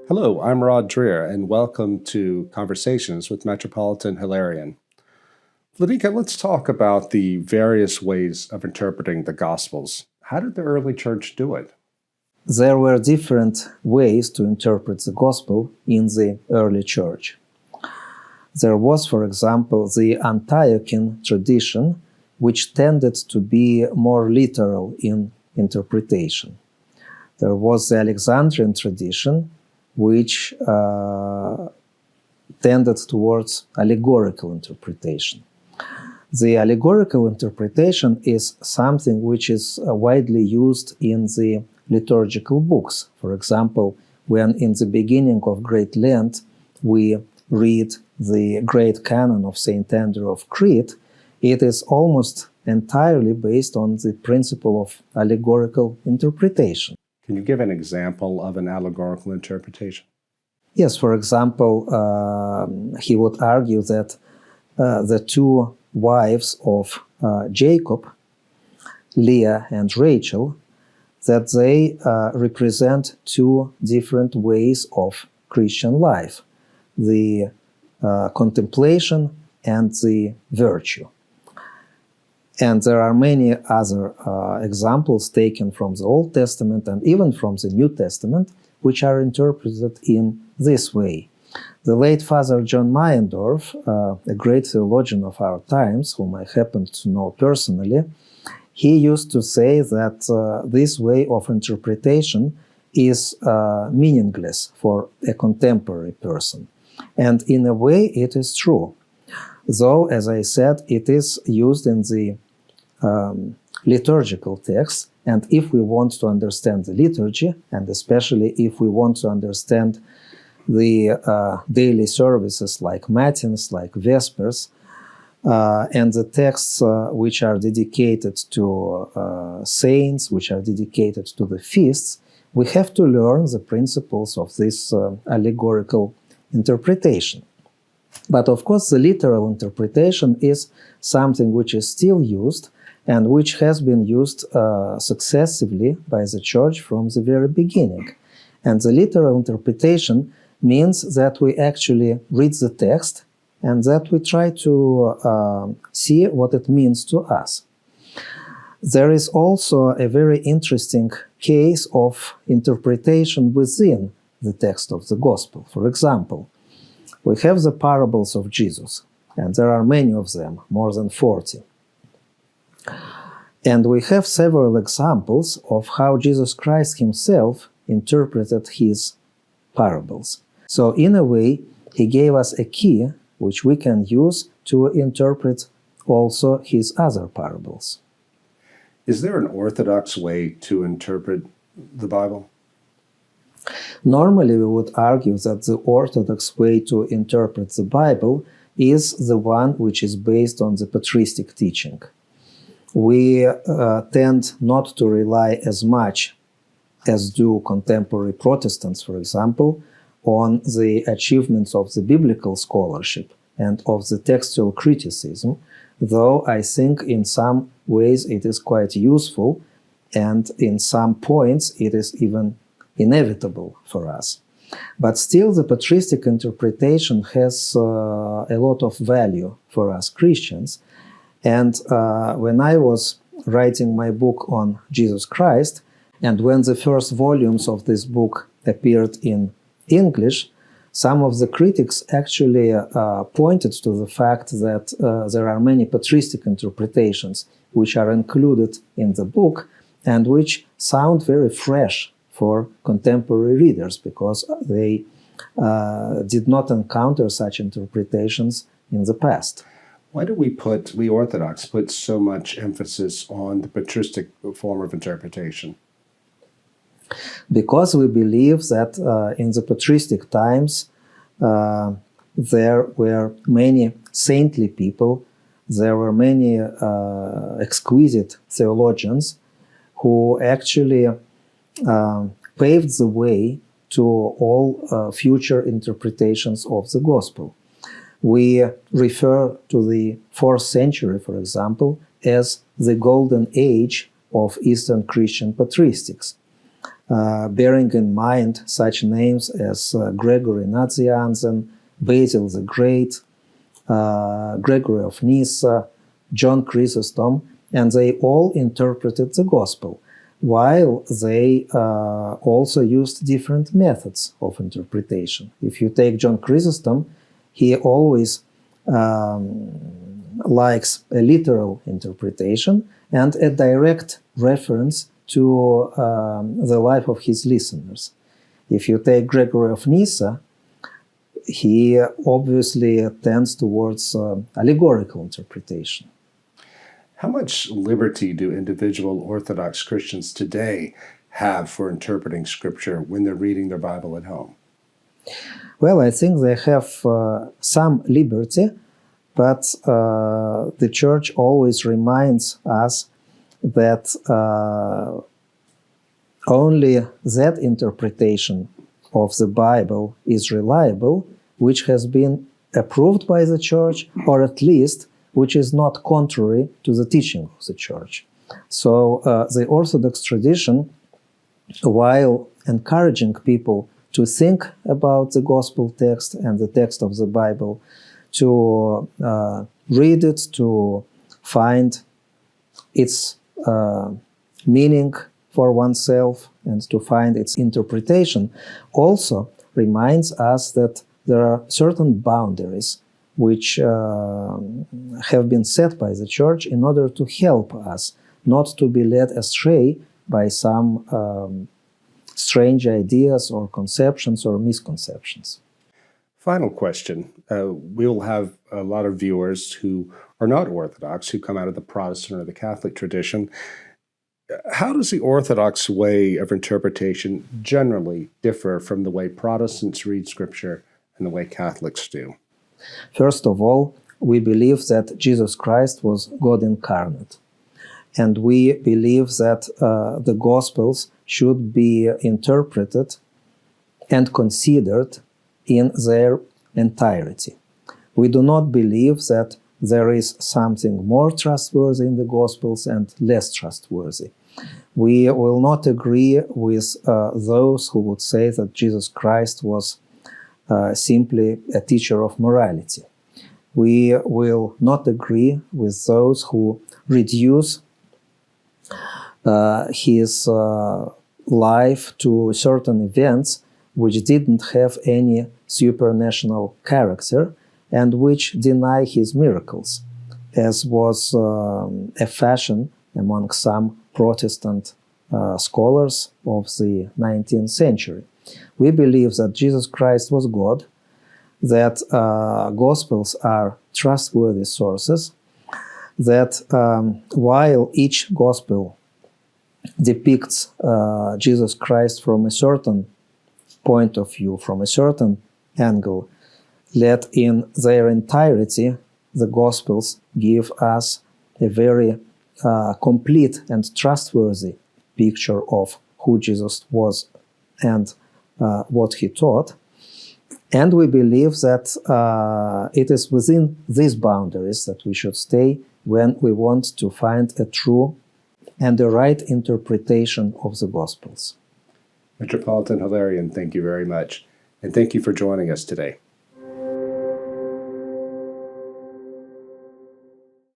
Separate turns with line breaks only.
Hello, I'm Rod Dreher, and welcome to Conversations with Metropolitan Hilarion. Vladika, let's talk about the various ways of interpreting the Gospels. How did the early church do it?
There were different ways to interpret the Gospel in the early church. There was, for example, the Antiochian tradition, which tended to be more literal in interpretation. There was the Alexandrian tradition, which tended towards allegorical interpretation. The allegorical interpretation is something which is widely used in the liturgical books. For example, when in the beginning of Great Lent we read the Great Canon of St. Andrew of Crete, it is almost entirely based on the principle of allegorical interpretation.
Can you give an example of an allegorical interpretation?
Yes, for example, he would argue that the two wives of Jacob, Leah and Rachel, that they represent two different ways of Christian life, the contemplation and the virtue. And there are many other examples taken from the Old Testament and even from the New Testament, which are interpreted in this way. The late Father John Meyendorff, a great theologian of our times, whom I happen to know personally, he used to say that this way of interpretation is meaningless for a contemporary person. And in a way, it is true. Though, as I said, it is used in the liturgical text, and if we want to understand the liturgy, and especially if we want to understand the daily services like Matins, like Vespers, and the texts which are dedicated to saints, which are dedicated to the feasts, we have to learn the principles of this allegorical interpretation. But of course, the literal interpretation is something which is still used and which has been used successively by the Church from the very beginning. And the literal interpretation means that we actually read the text and that we try to see what it means to us. There is also a very interesting case of interpretation within the text of the Gospel. For example, we have the parables of Jesus, and there are many of them, more than 40. And we have several examples of how Jesus Christ himself interpreted his parables. So in a way, he gave us a key which we can use to interpret also his other parables.
Is there an orthodox way to interpret the Bible?
Normally, we would argue that the orthodox way to interpret the Bible is the one which is based on the patristic teaching. We tend not to rely as much as do contemporary Protestants, for example, on the achievements of the biblical scholarship and of the textual criticism, though I think in some ways it is quite useful, and in some points it is even inevitable for us. But still, the patristic interpretation has a lot of value for us Christians. And when I was writing my book on Jesus Christ, and when the first volumes of this book appeared in English, some of the critics actually pointed to the fact that there are many patristic interpretations which are included in the book and which sound very fresh for contemporary readers because they did not encounter such interpretations in the past.
Why do we Orthodox put so much emphasis on the patristic form of interpretation?
Because we believe that in the patristic times there were many saintly people, there were many exquisite theologians who actually paved the way to all future interpretations of the Gospel. We refer to the 4th century, for example, as the golden age of Eastern Christian patristics. bearing in mind such names as Gregory Nazianzen, Basil the Great, Gregory of Nyssa, John Chrysostom, and they all interpreted the Gospel, while they also used different methods of interpretation. If you take John Chrysostom, he always likes a literal interpretation and a direct reference to the life of his listeners. If you take Gregory of Nyssa, he obviously tends towards allegorical interpretation.
How much liberty do individual Orthodox Christians today have for interpreting Scripture when they're reading their Bible at home?
Well, I think they have some liberty, but the Church always reminds us that only that interpretation of the Bible is reliable, which has been approved by the Church, or at least which is not contrary to the teaching of the Church. So the Orthodox tradition, while encouraging people to think about the Gospel text and the text of the Bible, to read it, to find its meaning for oneself and to find its interpretation, also reminds us that there are certain boundaries which have been set by the Church in order to help us not to be led astray by some strange ideas or conceptions or misconceptions.
Final question. We'll have a lot of viewers who are not Orthodox, who come out of the Protestant or the Catholic tradition. How does the Orthodox way of interpretation generally differ from the way Protestants read Scripture and the way Catholics do?
First of all, we believe that Jesus Christ was God incarnate. And we believe that the Gospels should be interpreted and considered in their entirety. We do not believe that there is something more trustworthy in the Gospels and less trustworthy. We will not agree with those who would say that Jesus Christ was simply a teacher of morality. We will not agree with those who reduce his life to certain events which didn't have any supranational character and which deny his miracles, as was a fashion among some Protestant scholars of the 19th century. We believe that Jesus Christ was God, that Gospels are trustworthy sources, that while each Gospel depicts Jesus Christ from a certain point of view, from a certain angle, yet in their entirety, the Gospels give us a very complete and trustworthy picture of who Jesus was and what he taught. And we believe that it is within these boundaries that we should stay when we want to find a true and the right interpretation of the Gospels.
Metropolitan Hilarion, thank you very much. And thank you for joining us today.